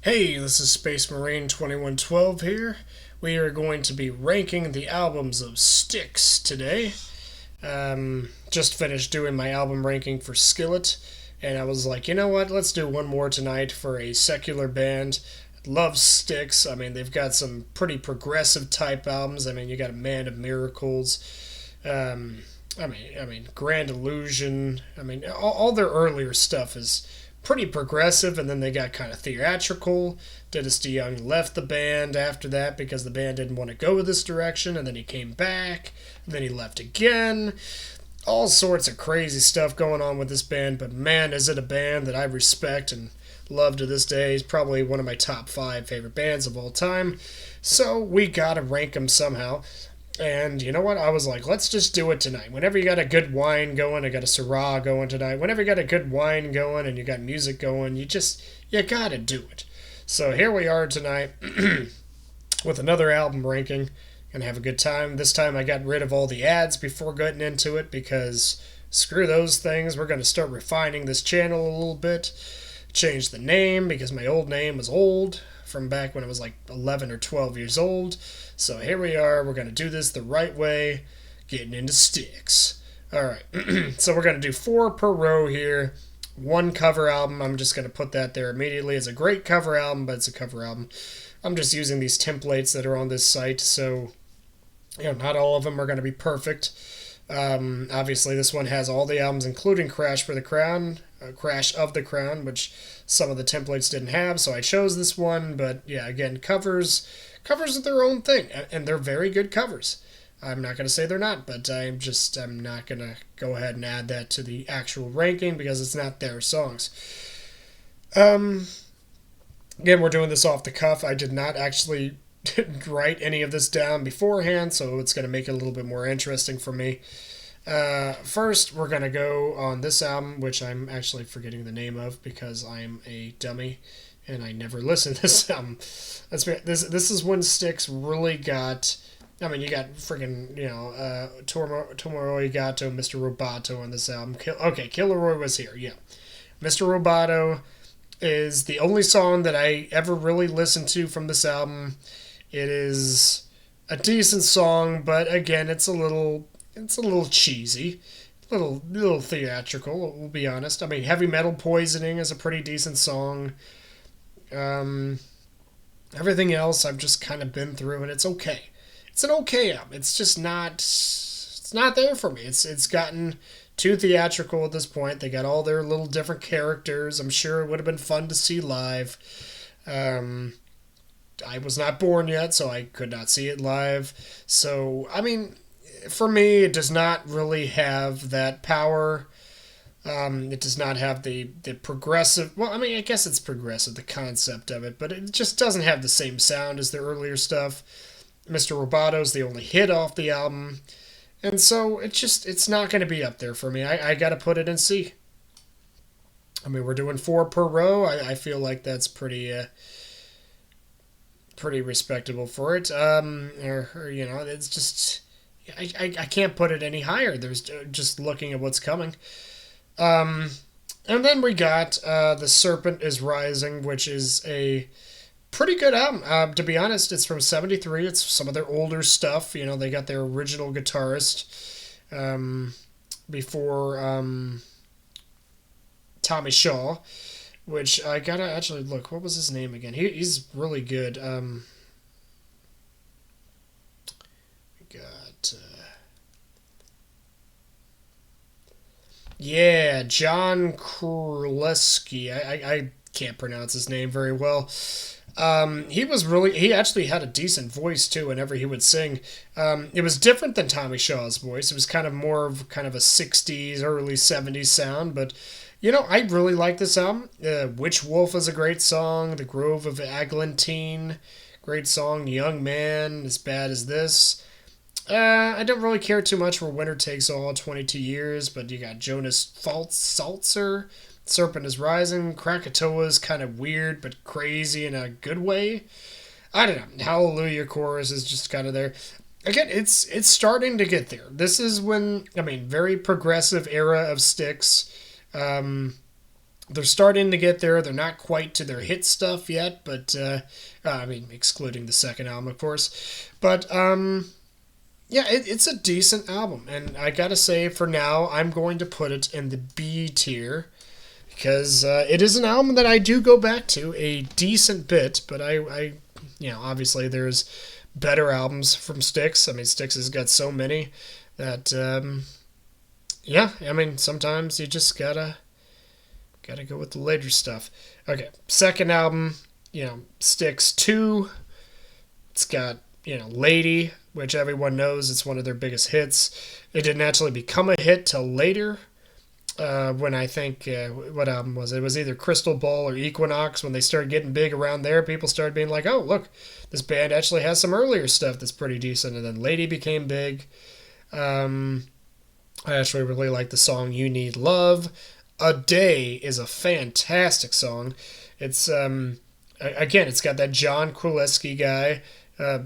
Hey, this is Space Marine 2112 here. We are going to be ranking the albums of Styx today. Just finished doing my album ranking for Skillet, and I was like, you know what, let's do one more tonight for a secular band. Love Styx. I mean, they've got some pretty progressive type albums. I mean, you got a Man of Miracles. Um, Grand Illusion. I mean, all their earlier stuff is pretty progressive, and then they got kind of theatrical. Dennis DeYoung left the band after that because the band didn't want to go this direction, and then he came back, and then he left again. All sorts of crazy stuff going on with this band, but man, is it a band that I respect and love to this day. He's probably one of my top 5 favorite bands of all time. So we gotta rank them somehow. And you know what? I was like, let's just do it tonight. Whenever you got a good wine going, I got a Syrah going tonight. Whenever you got a good wine going and you got music going, you gotta do it. So here we are tonight with another album ranking. Gonna have a good time. This time I got rid of all the ads before getting into it because screw those things. We're gonna start refining this channel a little bit. Change the name because my old name was old from back when I was like 11 or 12 years old. So here we are. We're going to do this the right way, getting into Styx. All right. So we're going to do 4 per row here. One cover album. I'm just going to put that there immediately. It's a great cover album, but it's a cover album. I'm just using these templates that are on this site, so not all of them are going to be perfect. Obviously, this one has all the albums, including Crash of the Crown, which some of the templates didn't have, so I chose this one. But yeah, again, covers are their own thing, and they're very good covers. I'm not going to say they're not, but I'm not going to go ahead and add that to the actual ranking because it's not their songs. Again, we're doing this off the cuff. I did not actually write any of this down beforehand, so it's going to make it a little bit more interesting for me. First, we're going to go on this album, which I'm actually forgetting the name of because I'm a dummy and I never listened to this album. This is when Styx really got... I mean, you got freaking, Tomorrow Gato, Mr. Roboto on this album. Kilroy was here, yeah. Mr. Roboto is the only song that I ever really listened to from this album. It is a decent song, but again, it's a little cheesy, a little theatrical. We'll be honest. I mean, Heavy Metal Poisoning is a pretty decent song. Everything else I've just kind of been through, and it's okay. It's an okay album. It's just not. It's not there for me. It's gotten too theatrical at this point. They got all their little different characters. I'm sure it would have been fun to see live. I was not born yet, so I could not see it live. So, I mean, for me, it does not really have that power. It does not have the progressive... Well, I mean, I guess it's progressive, the concept of it, but it just doesn't have the same sound as the earlier stuff. Mr. Roboto's the only hit off the album. And so, it's not going to be up there for me. I got to put it in C. I mean, we're doing 4 per row. I feel like that's pretty respectable for it. It's just... I can't put it any higher. There's just looking at what's coming. And then we got The Serpent Is Rising, which is a pretty good album. To be honest, it's from 73. It's some of their older stuff. They got their original guitarist before Tommy Shaw, which I gotta actually look. What was his name again? He's really good. Yeah, John Kurleski. I can't pronounce his name very well. He actually had a decent voice too whenever he would sing. It was different than Tommy Shaw's voice. It was kind of more of kind of a 60s, early 70s sound, but I really like this album. Witch Wolf is a great song. The Grove of Eglantine, great song. Young Man, As Bad as This. I don't really care too much for Winter Takes All, 22 Years, but you got Jonas Salzer, Serpent is Rising, Krakatoa's kind of weird but crazy in a good way. I don't know. Hallelujah Chorus is just kind of there. Again, it's starting to get there. This is when, very progressive era of Styx. they're starting to get there. They're not quite to their hit stuff yet, but I mean, excluding the second album, of course. But yeah, it's a decent album, and I gotta say, for now, I'm going to put it in the B tier because it is an album that I do go back to a decent bit. But you know, obviously there's better albums from Styx. I mean, Styx has got so many that yeah, I mean, sometimes you just gotta go with the later stuff. Okay, second album, you know, Styx II. It's got, you know, Lady, which everyone knows it's one of their biggest hits. It didn't actually become a hit till later. When I think, what album was it? It was either Crystal Ball or Equinox. When they started getting big around there, people started being like, oh, look, this band actually has some earlier stuff that's pretty decent. And then Lady became big. I actually really like the song You Need Love. A Day is a fantastic song. It's, again, it's got that John Królewski guy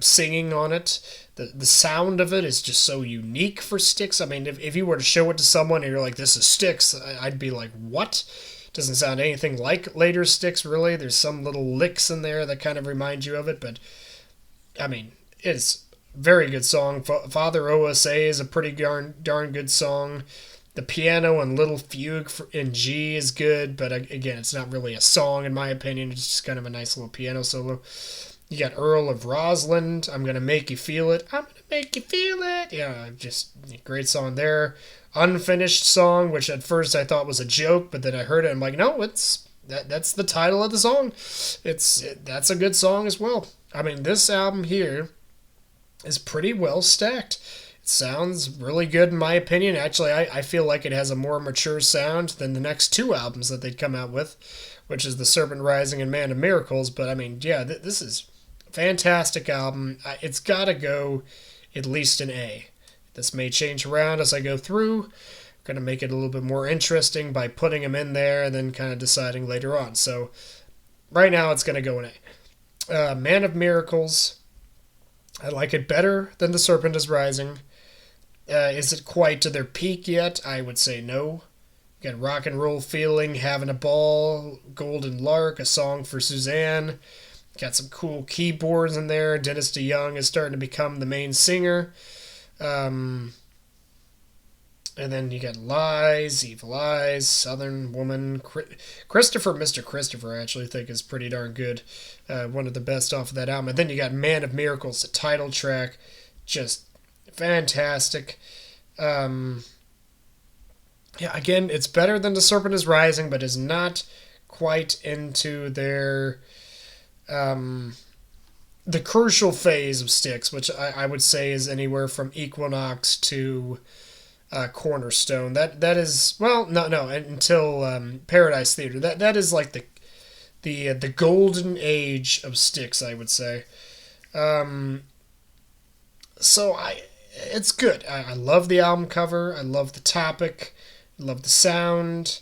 singing on it. The sound of it is just so unique for Styx. I mean, if you were to show it to someone and you're like, this is Styx, I'd be like, what? Doesn't sound anything like later Styx, really. There's some little licks in there that kind of remind you of it, but, I mean, it's a very good song. Father OSA is a pretty darn good song. The piano and little fugue in G is good, but again, it's not really a song in my opinion. It's just kind of a nice little piano solo. You got Earl of Rosalind, I'm Gonna Make You Feel It. I'm Gonna Make You Feel It. Yeah, just a great song there. Unfinished Song, which at first I thought was a joke, but then I heard it and I'm like, no, that's the title of the song. That's a good song as well. I mean, this album here is pretty well stacked. It sounds really good in my opinion. Actually, I feel like it has a more mature sound than the next two albums that they'd come out with, which is the Serpent Rising and Man of Miracles. But I mean, yeah, this is a fantastic album. It's got to go at least an A. This may change around as I go through. I'm going to make it a little bit more interesting by putting them in there and then kind of deciding later on. So right now it's going to go an A. Man of Miracles, I like it better than The Serpent Is Rising. Is it quite to their peak yet? I would say no. You got Rock and Roll Feeling, Having a Ball, Golden Lark, A Song for Suzanne. Got some cool keyboards in there. Dennis DeYoung is starting to become the main singer. And then you got Lies, Evil Eyes, Southern Woman. Christopher, Mr. Christopher, I actually think is pretty darn good. One of the best off of that album. And then you got Man of Miracles, the title track. Just fantastic. Yeah, again, it's better than The Serpent Is Rising, but is not quite into their the crucial phase of Styx, which I would say is anywhere from Equinox to Cornerstone. That is, well, no, until Paradise Theater. That is like the golden age of Styx, I would say. So it's good. I love the album cover. I love the topic. I love the sound.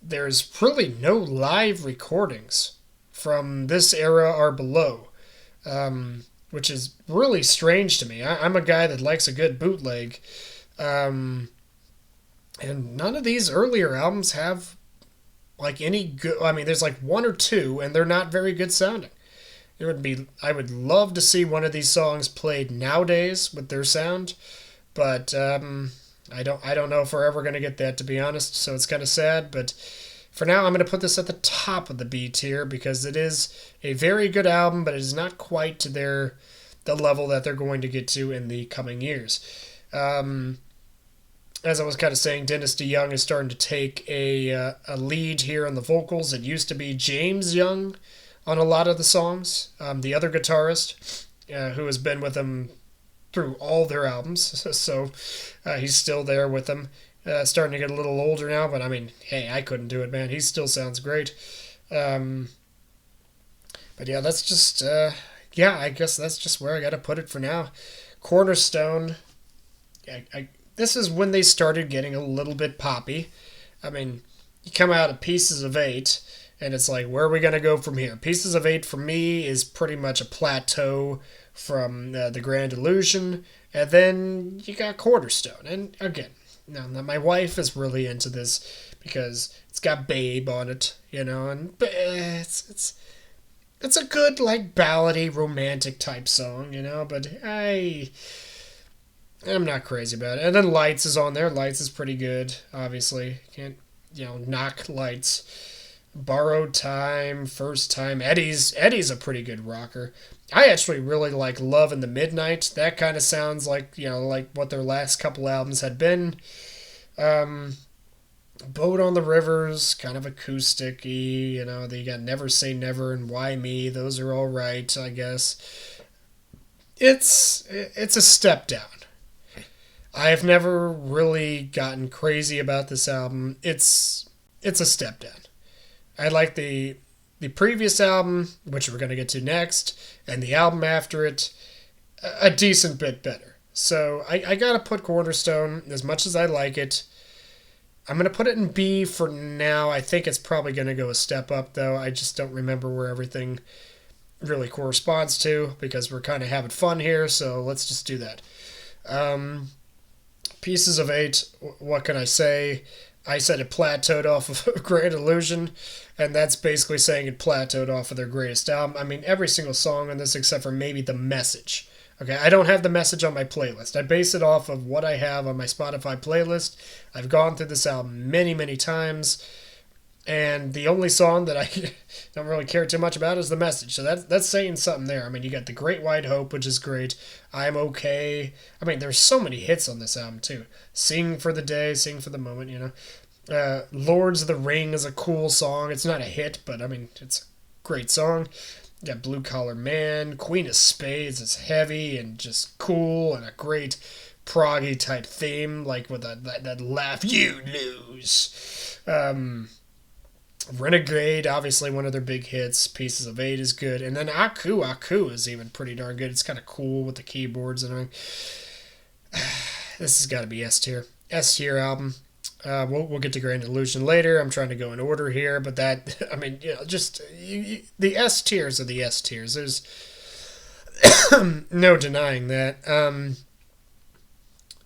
There's really no live recordings from this era or below, which is really strange to me. I'm a guy that likes a good bootleg, and none of these earlier albums have like any good. I mean, there's like one or two, and they're not very good sounding. I would love to see one of these songs played nowadays with their sound, but I don't know if we're ever going to get that, to be honest. So it's kind of sad, but for now I'm going to put this at the top of the B tier because it is a very good album, but it is not quite to the level that they're going to get to in the coming years. As I was kind of saying, Dennis DeYoung is starting to take a lead here on the vocals. It used to be James Young on a lot of the songs, the other guitarist, who has been with them through all their albums, so he's still there with them. Starting to get a little older now, but I mean, hey, I couldn't do it, man. He still sounds great. But yeah, that's just, I guess that's just where I gotta put it for now. Cornerstone, this is when they started getting a little bit poppy. I mean, you come out of Pieces of Eight, and it's like, where are we going to go from here? Pieces of Eight for me is pretty much a plateau from The Grand Illusion. And then you got Cornerstone. And again, now my wife is really into this because it's got Babe on it, and it's a good like ballady romantic type song, but I'm not crazy about it. And then Lights is on there. Lights is pretty good, obviously. Can't, knock Lights. Borrowed Time, First Time. Eddie's a pretty good rocker. I actually really like Love in the Midnight. That kind of sounds like, like what their last couple albums had been. Boat on the Rivers, kind of acoustic-y, They got Never Say Never and Why Me. Those are all right, I guess. It's a step down. I've never really gotten crazy about this album. It's a step down. I like the previous album, which we're going to get to next, and the album after it, a decent bit better. So I got to put Cornerstone, as much as I like it. I'm going to put it in B for now. I think it's probably going to go a step up, though. I just don't remember where everything really corresponds to, because we're kind of having fun here, so let's just do that. Pieces of Eight, what can I say? I said it plateaued off of Grand Illusion, and that's basically saying it plateaued off of their greatest album. I mean, every single song on this except for maybe The Message. Okay, I don't have The Message on my playlist. I base it off of what I have on my Spotify playlist. I've gone through this album many, many times, and the only song that I don't really care too much about is The Message. So that's saying something there. I mean, you got The Great White Hope, which is great. I'm Okay. I mean, there's so many hits on this album, too. Sing for the Day, Sing for the Moment, Lords of the Ring is a cool song. It's not a hit, but, I mean, it's a great song. You got Blue Collar Man. Queen of Spades is heavy and just cool and a great proggy type theme, like with that laugh, you lose. Renegade, obviously one of their big hits. Pieces of Eight is good. And then Aku is even pretty darn good. It's kind of cool with the keyboards and everything. This has got to be S tier. S tier album. We'll get to Grand Illusion later. I'm trying to go in order here, but that, I mean, the S tiers are the S tiers. There's no denying that.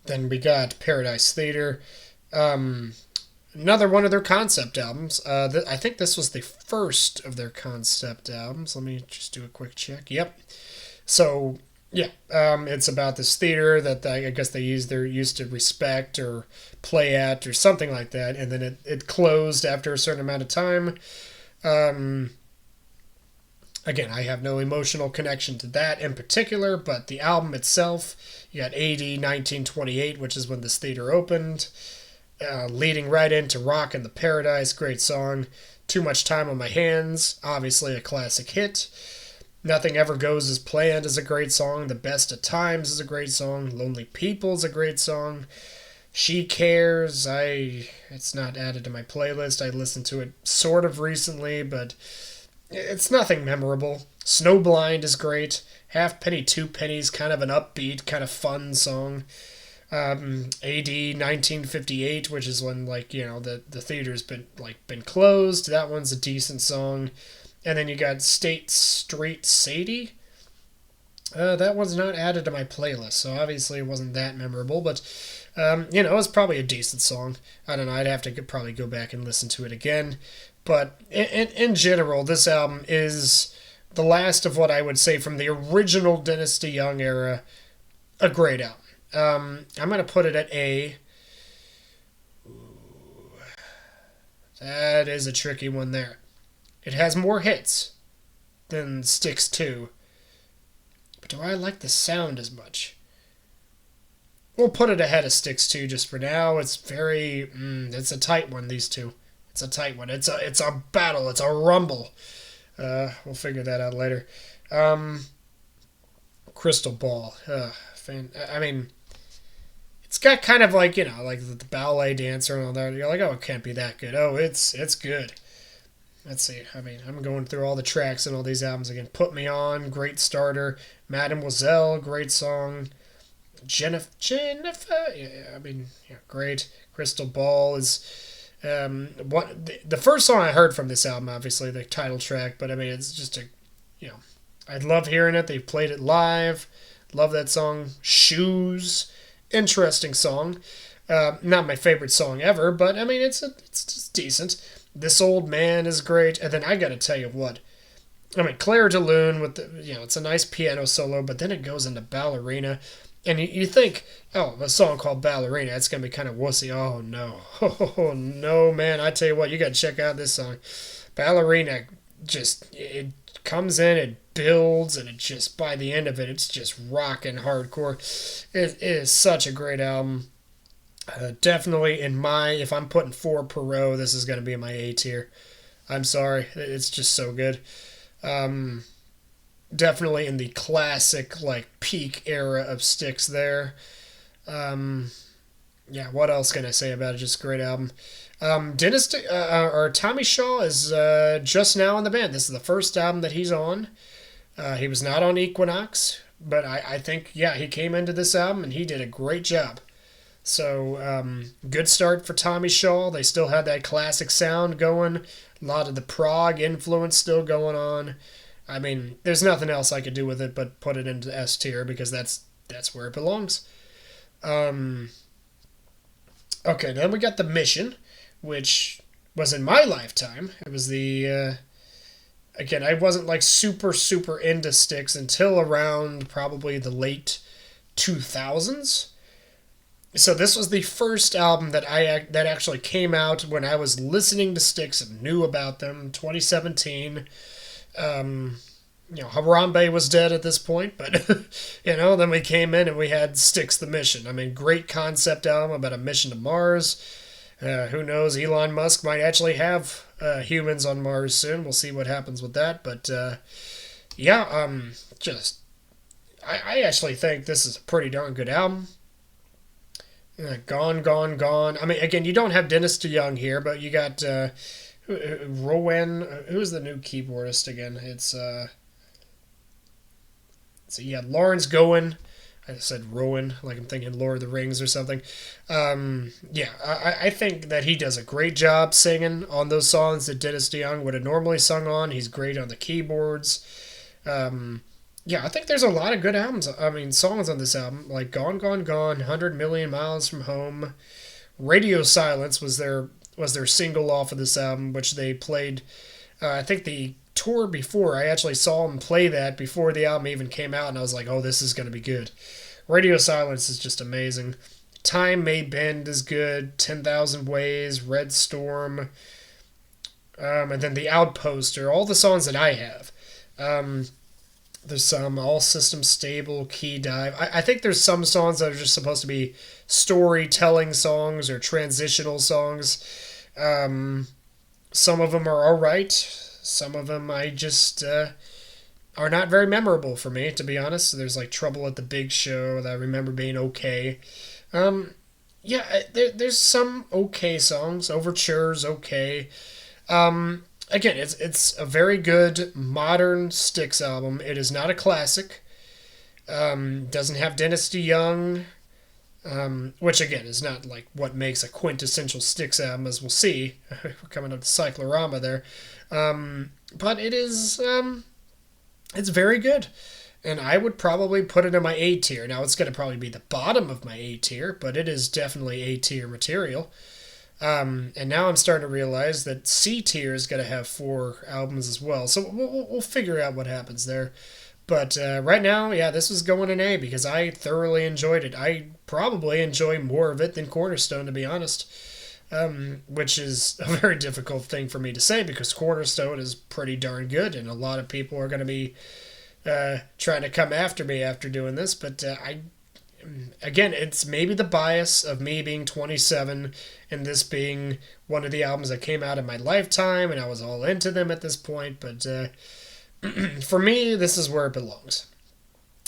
Then we got Paradise Theater. Another one of their concept albums. I think this was the first of their concept albums. Let me just do a quick check. Yep. So, yeah, it's about this theater that I guess they're used to respect or play at or something like that, and then it closed after a certain amount of time. Again, I have no emotional connection to that in particular, but the album itself, you got AD 1928, which is when this theater opened. Leading right into Rockin' the Paradise, great song. Too Much Time on My Hands, obviously a classic hit. Nothing Ever Goes as Planned is a great song. The Best of Times is a great song. Lonely People is a great song. She Cares, it's not added to my playlist. I listened to it sort of recently, but it's nothing memorable. Snowblind is great. Half Penny, Two Pennies, kind of an upbeat, kind of fun song. AD 1958, which is when the theater's been closed. That one's a decent song. And then you got State Street Sadie. That one's not added to my playlist, so obviously it wasn't that memorable, but it's probably a decent song. I don't know, I'd have to probably go back and listen to it again. But in general, this album is the last of what I would say from the original Dynasty Young era, a great album. I'm going to put it at A. Ooh, that is a tricky one there. It has more hits than Styx II. But do I like the sound as much? We'll put it ahead of Styx II just for now. It's very... it's a tight one, these two. It's a tight one. It's a battle. It's a rumble. We'll figure that out later. Crystal Ball. I mean... It's got kind of like the ballet dancer and all that. You're like, oh, it can't be that good. Oh, it's good. Let's see. I mean, I'm going through all the tracks and all these albums again. Put Me On, great starter. Mademoiselle, great song. Jennifer, great. Crystal Ball is the first song I heard from this album, obviously, the title track, but I mean, it's just I love hearing it. They've played it live. Love that song. Shoes. Interesting song. Not my favorite song ever, but I mean it's just decent. This Old Man is great, and then I gotta tell you what. I mean, Claire de Lune with the, it's a nice piano solo, but then it goes into Ballerina, and you think, oh, a song called Ballerina, it's gonna be kind of wussy. Oh no, oh no, man! I tell you what, you gotta check out this song, Ballerina. Just it comes in, it builds, and it just by the end of it, it's just rocking hardcore. It is such a great album. Definitely in my, if I'm putting four per row, this is gonna be my A tier. I'm sorry, it's just so good. Um, Definitely in the classic like peak era of Styx there. Um, yeah, what else can I say about it? Just a great album. Dynasty or Tommy Shaw is just now in the band. This is the first album that he's on. He was not on Equinox, but I think yeah he came into this album and he did a great job. So good start for Tommy Shaw. They still had that classic sound going. A lot of the prog influence still going on. I mean, there's nothing else I could do with it but put it into S tier because that's where it belongs. Um, okay, then we got The Mission, which was in my lifetime. It was the again, I wasn't like super into Styx until around probably the late 2000s. So this was the first album that actually came out when I was listening to Styx and knew about them. 2017. Um, Harambe was dead at this point, but then we came in and we had Styx the Mission. I mean, great concept album about a mission to Mars. Who knows? Elon Musk might actually have humans on Mars soon. We'll see what happens with that. But yeah, just I actually think this is a pretty darn good album. Gone, Gone, Gone. I mean, again, you don't have Dennis DeYoung here, but you got Rowan. Who's the new keyboardist again? It's so you had Lawrence Gowan. I said Rowan, like I'm thinking Lord of the Rings or something. Yeah, I think that he does a great job singing on those songs that Dennis DeYoung would have normally sung on. He's great on the keyboards. Yeah, I think there's a lot of good albums. I mean, songs on this album, like Gone, Gone, Gone, 100 Million Miles from Home. Radio Silence was their single off of this album, which they played. I think the tour before, I actually saw them play that before the album even came out, and I was like, oh, this is going to be good. Radio Silence is just amazing. Time May Bend is good. 10,000 Ways, Red Storm, and then The Outpost are all the songs that I have. There's some All Systems Stable, Key Dive. I think there's some songs that are just supposed to be storytelling songs or transitional songs. Some of them are alright. Some of them I just are not very memorable for me, to be honest. There's like Trouble at the Big Show that I remember being okay. Yeah, there's some okay songs. Overture's okay. Again, it's a very good modern Styx album. It is not a classic. Doesn't have Dennis DeYoung, which again is not like what makes a quintessential Styx album, as we'll see. We're coming up to Cyclorama there, but it is it's very good, and I would probably put it in my A tier. Now it's going to probably be the bottom of my A tier, but it is definitely A tier material. And now I'm starting to realize that C tier is going to have 4 albums as well. So we'll figure out what happens there. But right now, yeah, this was going in A because I thoroughly enjoyed it. I probably enjoy more of it than Cornerstone, to be honest. Which is a very difficult thing for me to say because Cornerstone is pretty darn good, and a lot of people are going to be trying to come after me after doing this. But again, it's maybe the bias of me being 27 and this being one of the albums that came out in my lifetime, and I was all into them at this point. But for me, this is where it belongs.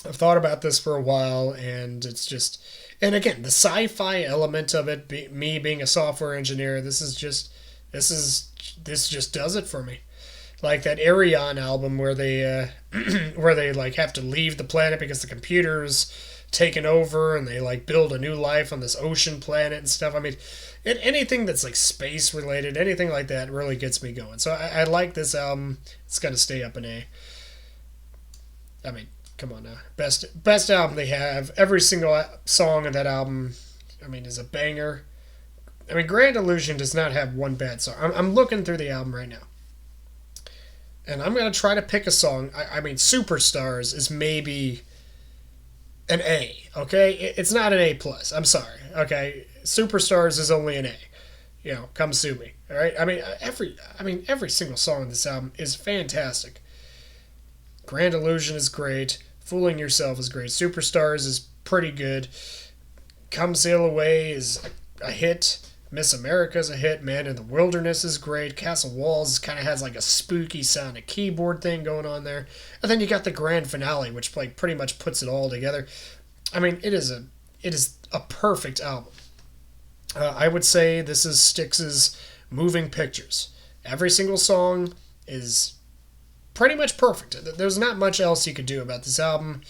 I've thought about this for a while, and it's just... And again, the sci-fi element of it, me being a software engineer, this just does it for me. Like that Arion album where they where they like have to leave the planet because the computer's taken over, and they like build a new life on this ocean planet and stuff. I mean, anything that's like space related, anything like that really gets me going. So I like this album. It's gonna stay up in A. I mean, come on now, best album they have. Every single song of that album, I mean, is a banger. I mean, Grand Illusion does not have one bad song. I'm looking through the album right now. And I'm going to try to pick a song. I mean, Superstars is maybe an A, okay? It's not an A+. Plus. I'm sorry, okay? Superstars is only an A. You know, come sue me, all right? Every single song on this album is fantastic. Grand Illusion is great. Fooling Yourself is great. Superstars is pretty good. Come Sail Away is a hit. Miss America's a hit. Man in the Wilderness is great. Castle Walls kind of has like a spooky sounding keyboard thing going on there. And then you got the grand finale, which like pretty much puts it all together. I mean, it is a perfect album. I would say this is Styx's Moving Pictures. Every single song is pretty much perfect. There's not much else you could do about this album.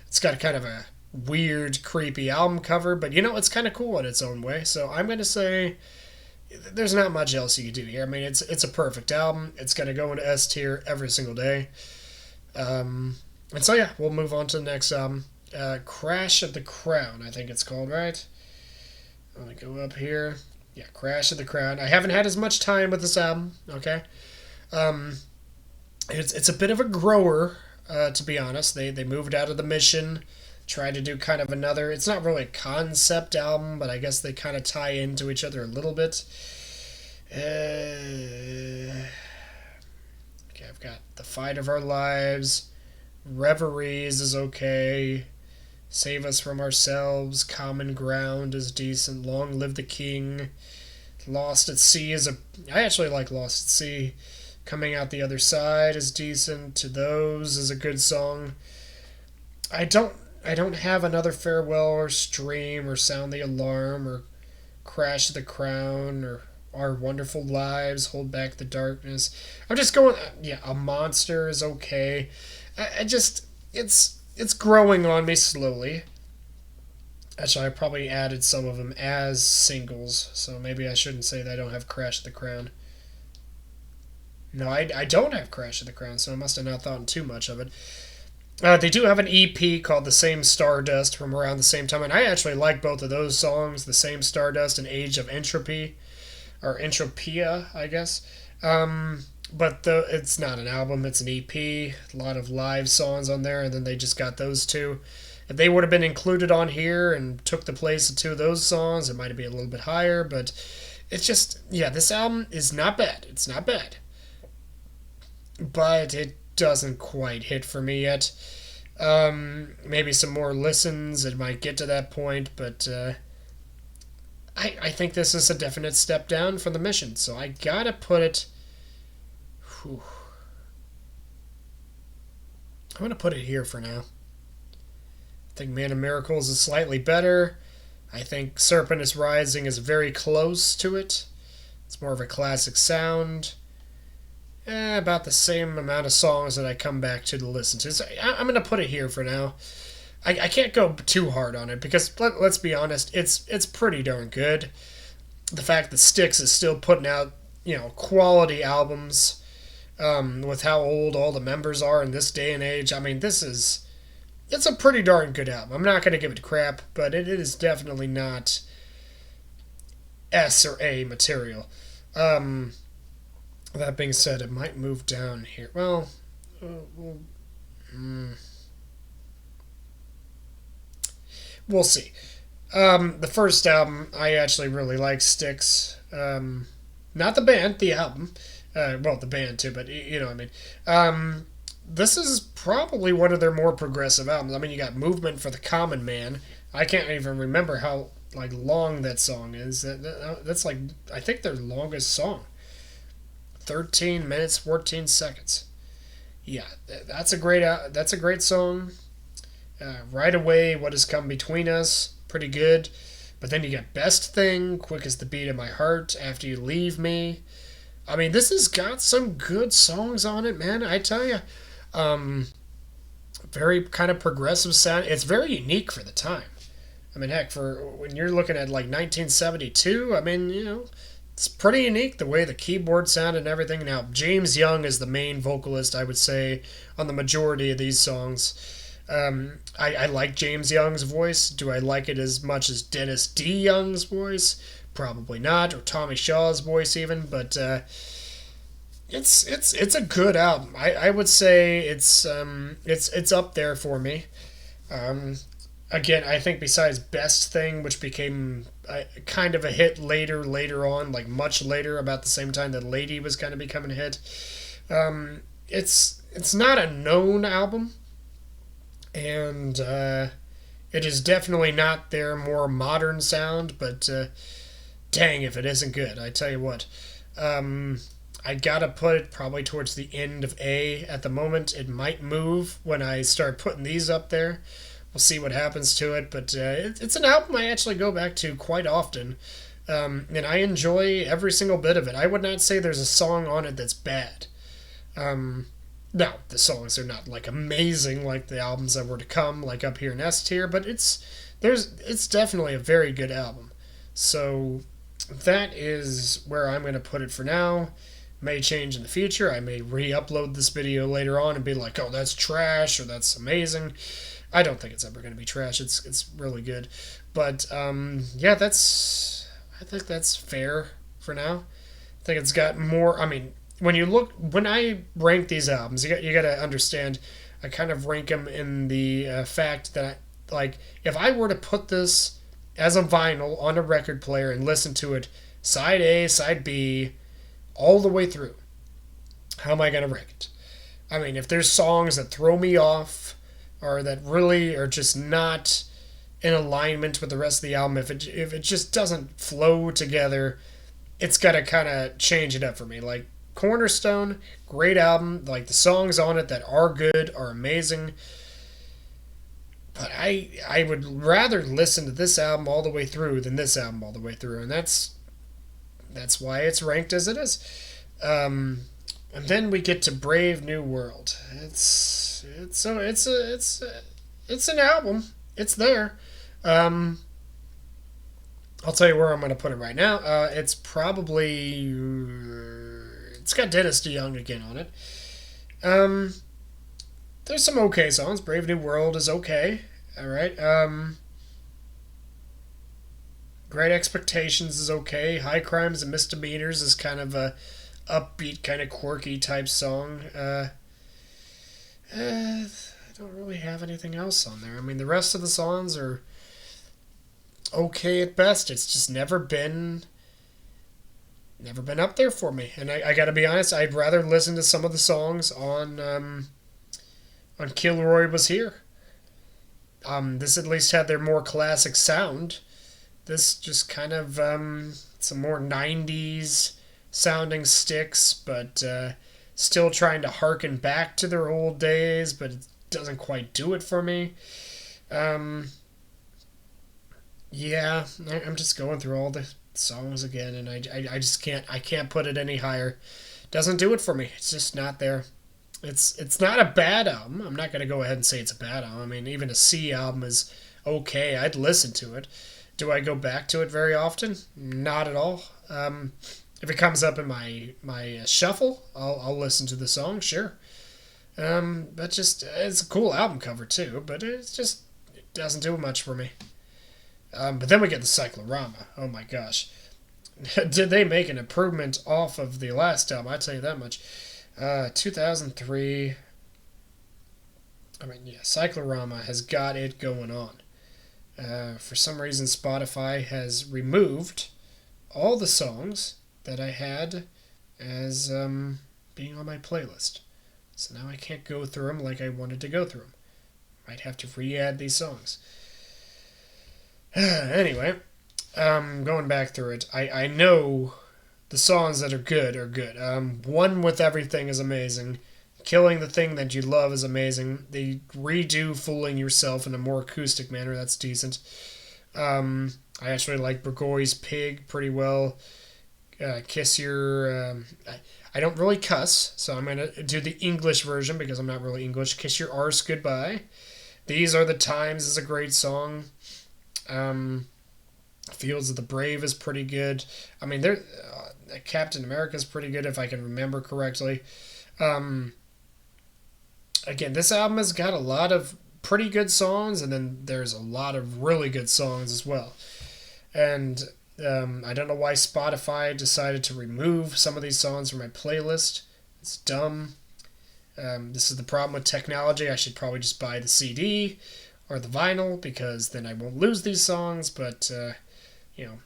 It's got kind of a weird, creepy album cover, but you know, it's kind of cool in its own way. So I'm going to say there's not much else you could do here. I mean, it's a perfect album. It's going to go into S tier every single day. And so yeah, we'll move on to the next album. Crash of the Crown, I think it's called, right? I'm going to go up here. Yeah, Crash of the Crown. I haven't had as much time with this album, okay? It's a bit of a grower, to be honest. They moved out of the Mission, tried to do kind of another... It's not really a concept album, but I guess they kind of tie into each other a little bit. Okay, I've got The Fight of Our Lives. Reveries is okay. Save Us From Ourselves. Common Ground is decent. Long Live the King. Lost at Sea is a... I actually like Lost at Sea. Coming Out the Other Side is decent. To Those is a good song. I don't have Another Farewell or Stream or Sound the Alarm or Crash the Crown or Our Wonderful Lives, Hold Back the Darkness. I'm just going... Yeah, A Monster is okay. It's growing on me slowly. Actually, I probably added some of them as singles, so maybe I shouldn't say that I don't have Crash of the Crown. No, I don't have Crash of the Crown, so I must have not thought too much of it. They do have an EP called The Same Stardust from around the same time, and I actually like both of those songs, The Same Stardust and Age of Entropy, or Entropia, I guess. But it's not an album, it's an EP. A lot of live songs on there, and then they just got those two. If they would have been included on here and took the place of two of those songs, it might be a little bit higher, but it's just, yeah, this album is not bad. It's not bad. But it doesn't quite hit for me yet. Maybe some more listens, it might get to that point, but I think this is a definite step down from the Mission, so I gotta put it... Whew. I'm going to put it here for now. I think Man of Miracles is slightly better. I think Serpent Is Rising is very close to it. It's more of a classic sound. About the same amount of songs that I come back to listen to. So I'm going to put it here for now. I can't go too hard on it because, let's be honest, it's pretty darn good. The fact that Styx is still putting out, quality albums... with how old all the members are in this day and age. I mean, it's a pretty darn good album. I'm not going to give it crap, but it is definitely not S or A material. That being said, it might move down here. Well, we'll see. The first album, I actually really like Styx. Not the band, the album. Well, the band too, but you know what I mean. This is probably one of their more progressive albums. I mean, you got Movement for the Common Man. I can't even remember how long that song is. That's I think their longest song. 13 minutes 14 seconds. Yeah, that's a great song. Right Away, What Has Come Between Us, pretty good. But then you got Best Thing, Quick as the Beat of My Heart, After You Leave Me. I mean, this has got some good songs on it, man. I tell you, very kind of progressive sound. It's very unique for the time. I mean, heck, for when you're looking at 1972, I mean, it's pretty unique the way the keyboard sounded and everything. Now, James Young is the main vocalist, I would say, on the majority of these songs. I like James Young's voice. Do I like it as much as Dennis D. Young's voice? Probably not, or Tommy Shaw's voice even. But it's a good album. I would say it's up there for me. Um, Again, I think besides Best Thing, which became kind of a hit later on, like much later, about the same time that Lady was kind of becoming a hit. It's not a known album, and it is definitely not their more modern sound. But dang, if it isn't good, I tell you what. I gotta put it probably towards the end of A at the moment. It might move when I start putting these up there. We'll see what happens to it, but it's an album I actually go back to quite often, and I enjoy every single bit of it. I would not say there's a song on it that's bad. Now, the songs are not like amazing like the albums that were to come, like Up Here and S Tier, but it's definitely a very good album. So that is where I'm going to put it for now. May change in the future. I may re-upload this video later on and be like, "Oh, that's trash," or "That's amazing." I don't think it's ever going to be trash. It's really good, but yeah, I think that's fair for now. I think it's got more. I mean, when I rank these albums, you got to understand. I kind of rank them in the fact that like if I were to put this as a vinyl on a record player and listen to it side A, side B, all the way through, how am I going to rank it? I mean, if there's songs that throw me off or that really are just not in alignment with the rest of the album, if it just doesn't flow together, it's got to kind of change it up for me. Like Cornerstone, great album. Like the songs on it that are good are amazing. But I would rather listen to this album all the way through than this album all the way through, and that's why it's ranked as it is. And then we get to Brave New World. It's an album. It's there. I'll tell you where I'm going to put it right now. It's got Dennis DeYoung again on it. There's some okay songs. Brave New World is okay. All right. Great Expectations is okay. High Crimes and Misdemeanors is kind of a upbeat, kind of quirky type song. I don't really have anything else on there. I mean, the rest of the songs are okay at best. It's just never been up there for me. And I got to be honest, I'd rather listen to some of the songs on Kilroy Was Here. This at least had their more classic sound. This just kind of some more 90s sounding Styx, but still trying to harken back to their old days, but it doesn't quite do it for me. Yeah, I'm just going through all the songs again, and I just can't put it any higher. Doesn't do it for me. It's just not there. It's not a bad album. I'm not going to go ahead and say it's a bad album. I mean, even a C album is okay. I'd listen to it. Do I go back to it very often? Not at all. If it comes up in my shuffle, I'll listen to the song, sure. But just it's a cool album cover too, but it doesn't do much for me. But then we get the Cyclorama. Oh my gosh, did they make an improvement off of the last album? I tell you that much. 2003. I mean, yeah, Cyclorama has got it going on. For some reason, Spotify has removed all the songs that I had as being on my playlist. So now I can't go through them like I wanted to go through them. Might have to re-add these songs. Anyway, going back through it, I know the songs that are good are good. One With Everything is amazing. Killing the Thing That You Love is amazing. They redo Fooling Yourself in a more acoustic manner. That's decent. I actually like Burgoy's Pig pretty well. Kiss Your... I don't really cuss, so I'm going to do the English version because I'm not really English. Kiss Your Arse Goodbye. These Are the Times is a great song. Fields of the Brave is pretty good. I mean, Captain America is pretty good if I can remember correctly. Again, this album has got a lot of pretty good songs, and then there's a lot of really good songs as well. And I don't know why Spotify decided to remove some of these songs from my playlist. It's dumb. This is the problem with technology. I should probably just buy the CD or the vinyl, because then I won't lose these songs. But you know,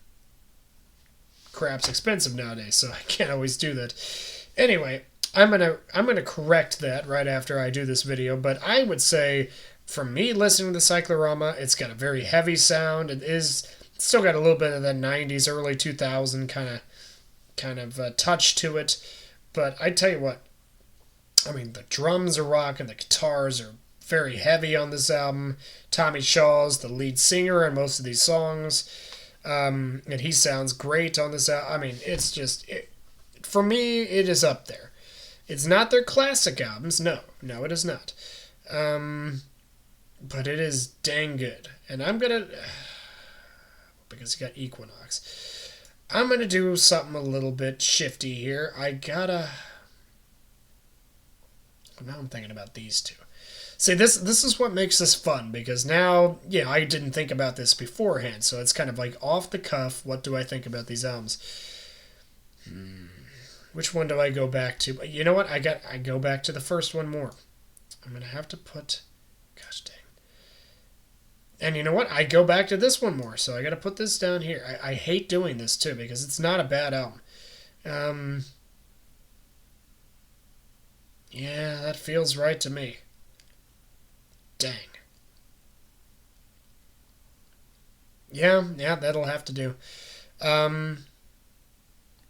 crap's expensive nowadays, so I can't always do that. Anyway, I'm gonna correct that right after I do this video. But I would say, for me listening to the Cyclorama, it's got a very heavy sound. It's still got a little bit of that 90s, early 2000 kind of touch to it. But I tell you what, I mean, the drums are rocking, the guitars are very heavy on this album. Tommy Shaw's the lead singer in most of these songs, and he sounds great on this album. I mean, it's just, for me, it is up there. It's not their classic albums, no, it is not. But it is dang good. And I'm gonna, because you got Equinox, I'm gonna do something a little bit shifty here. Now I'm thinking about these two. See, this is what makes this fun, because now, yeah, I didn't think about this beforehand, so it's kind of like off the cuff. What do I think about these albums? Which one do I go back to? But you know what? I go back to the first one more. I'm gonna have to put, gosh dang. And you know what? I go back to this one more, so I got to put this down here. I hate doing this too, because it's not a bad album. Yeah, that feels right to me. Dang. Yeah, that'll have to do.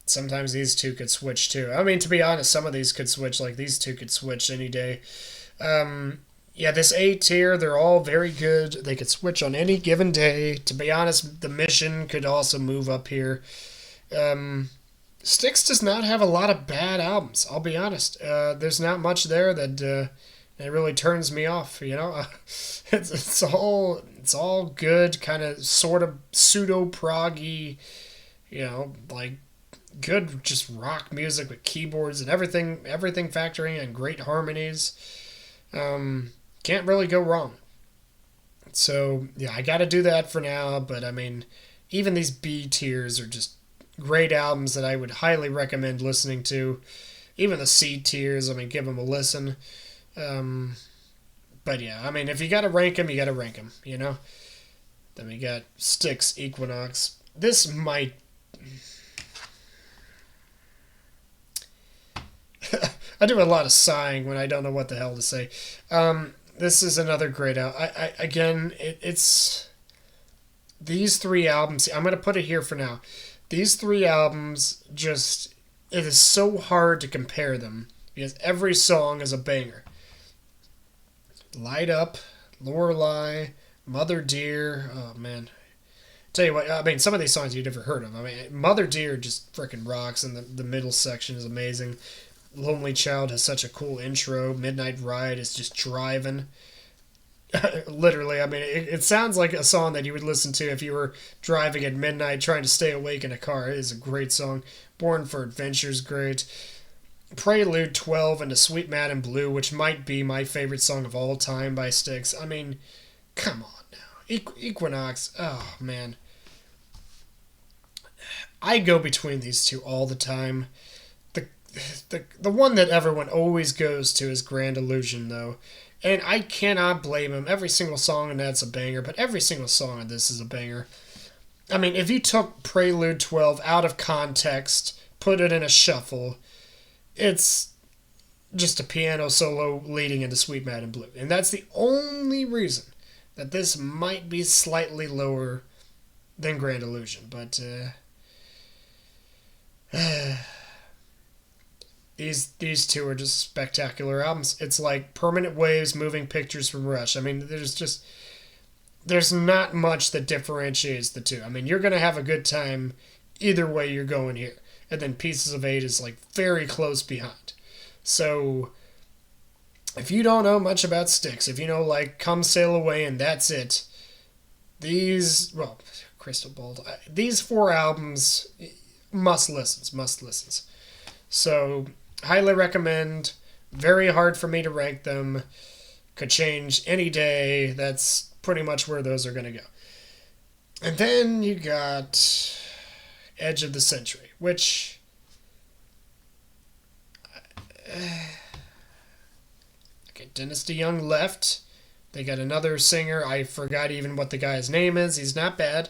Sometimes these two could switch too. I mean, to be honest, some of these could switch. Like, these two could switch any day. Yeah, this A tier, they're all very good. They could switch on any given day. To be honest, the Mission could also move up here. Styx does not have a lot of bad albums, I'll be honest. There's not much there that really turns me off, you know? It's all good, kind of sort of pseudo-proggy, you know, like good just rock music with keyboards and everything factoring in great harmonies. Can't really go wrong. So, yeah, I gotta do that for now, but I mean, even these B tiers are just great albums that I would highly recommend listening to. Even the C tiers, I mean, give them a listen. But yeah, I mean, if you gotta rank them, you gotta rank them, you know? Then we got Styx, Equinox. This might... I do a lot of sighing when I don't know what the hell to say. This is another great album. It's... These three albums... I'm going to put it here for now. These three albums just... It is so hard to compare them, because every song is a banger. Light Up, Lorelei, Mother Dear... Oh, man. Tell you what, I mean, some of these songs you've never heard of. I mean, Mother Dear just freaking rocks, and the middle section is amazing. Lonely Child has such a cool intro. Midnight Ride is just driving. Literally, I mean, it sounds like a song that you would listen to if you were driving at midnight trying to stay awake in a car. It is a great song. Born for Adventure is great. Prelude 12 and The Sweet Man in Blue, which might be my favorite song of all time by Styx. I mean, come on now. Equinox, oh man. I go between these two all the time. The one that everyone always goes to is Grand Illusion, though. And I cannot blame him. Every single song in that's a banger, but every single song in this is a banger. I mean, if you took Prelude 12 out of context, put it in a shuffle, it's just a piano solo leading into Sweet Man in Blue. And that's the only reason that this might be slightly lower than Grand Illusion. But, These two are just spectacular albums. It's like Permanent Waves, Moving Pictures from Rush. I mean, there's not much that differentiates the two. I mean, you're going to have a good time either way you're going here. And then Pieces of Eight is like very close behind. So, if you don't know much about Styx, if you know like Come Sail Away and that's it, Crystal Ball, these four albums, must listens. So, highly recommend. Very hard for me to rank them. could change any day. That's pretty much where those are going to go. And then you got Edge of the Century, which okay, Dynasty Young left. They got another singer. I forgot even what the guy's name is. He's not bad.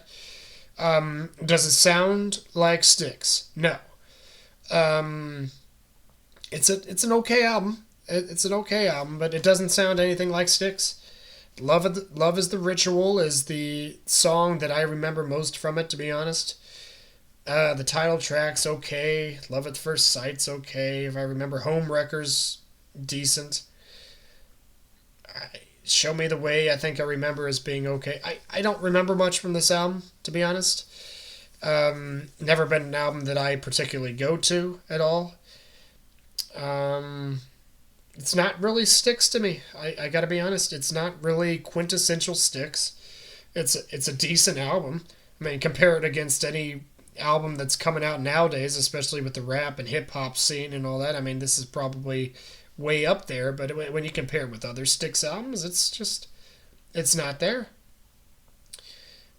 Does it sound like Styx? No. It's an okay album. It's an okay album, but it doesn't sound anything like Styx. Love is the Ritual is the song that I remember most from it, to be honest. The title track's okay. Love at First Sight's okay. If I remember, Homewrecker's decent. Show Me the Way, I think I remember as being okay. I don't remember much from this album, to be honest. Never been an album that I particularly go to at all. It's not really Styx to me. I gotta be honest. It's not really quintessential Styx. It's a decent album. I mean, compare it against any album that's coming out nowadays, especially with the rap and hip hop scene and all that. I mean, this is probably way up there, but when you compare it with other Styx albums, it's not there.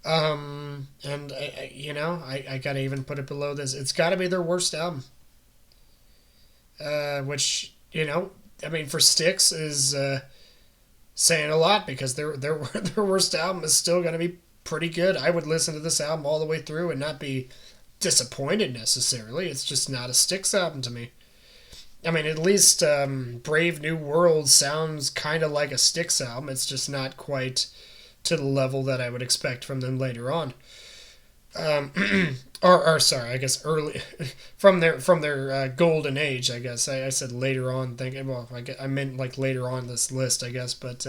And I gotta even put it below this. It's gotta be their worst album. Which, I mean, for Styx is saying a lot because their worst album is still gonna be pretty good. I would listen to this album all the way through and not be disappointed necessarily. It's just not a Styx album to me. I mean, at least Brave New World sounds kind of like a Styx album. It's just not quite to the level that I would expect from them later on. Um, or sorry, I guess early from their golden age. I guess I said later on. Thinking, well, I meant like later on this list, I guess. But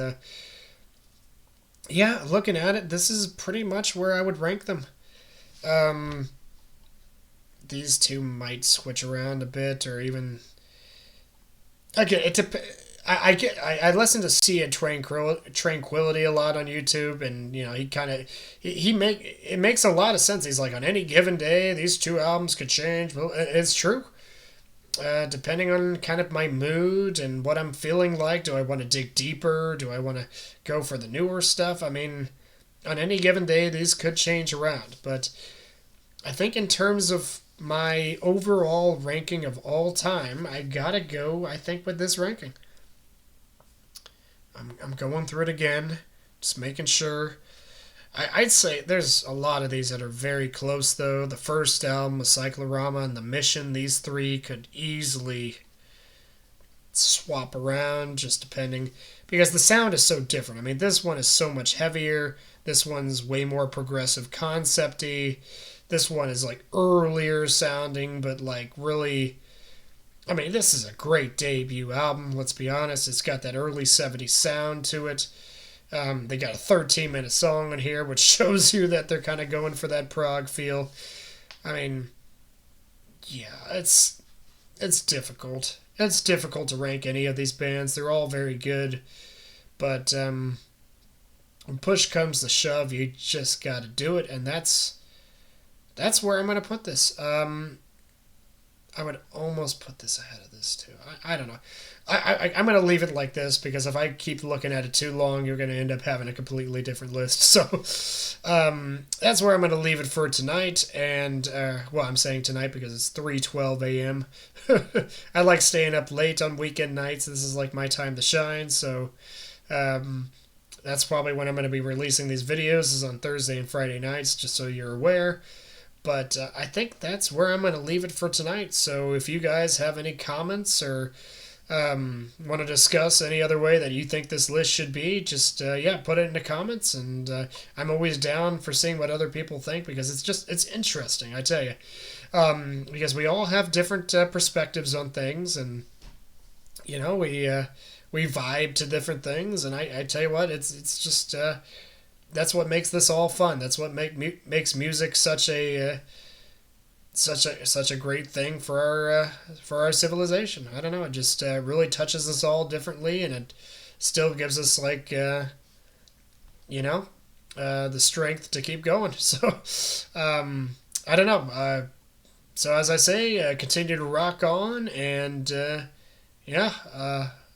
yeah, looking at it, this is pretty much where I would rank them. Um, these two might switch around a bit, or even again, I listen to Sea and Tranquility a lot on YouTube, and he kind of he make it makes a lot of sense. He's like, on any given day, these two albums could change. Well, it's true. Depending on kind of my mood and what I'm feeling like, do I want to dig deeper? Do I want to go for the newer stuff? I mean, on any given day, these could change around. But I think in terms of my overall ranking of all time, I gotta go, I think, with this ranking. I'm going through it again, just making sure. I'd say there's a lot of these that are very close, though. The first album, the Cyclorama, and The Mission, these three could easily swap around, just depending. Because the sound is so different. I mean, this one is so much heavier. This one's way more progressive concept-y. This one is, like, earlier sounding, but, like, really... I mean, this is a great debut album, let's be honest. It's got that early 70s sound to it. They got a 13-minute song in here, which shows you that they're kind of going for that prog feel. I mean, yeah, it's difficult. It's difficult to rank any of these bands. They're all very good, but when push comes to shove, you just got to do it, and that's where I'm going to put this. I would almost put this ahead of this too. I don't know. I'm going to leave it like this because if I keep looking at it too long, you're going to end up having a completely different list. So that's where I'm going to leave it for tonight. And, well, I'm saying tonight because it's 3:12 a.m. I like staying up late on weekend nights. This is like my time to shine. So that's probably when I'm going to be releasing these videos, is on Thursday and Friday nights, just so you're aware. But I think that's where I'm going to leave it for tonight. So if you guys have any comments or want to discuss any other way that you think this list should be, just, put it in the comments. And I'm always down for seeing what other people think, because it's interesting, I tell you. Because we all have different perspectives on things, and, we vibe to different things. And I tell you what, it's just... that's what makes this all fun. That's what makes music such a great thing for our civilization. I don't know. It just really touches us all differently, and it still gives us the strength to keep going. So I don't know. So as I say, continue to rock on, and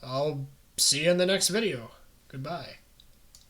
I'll see you in the next video. Goodbye.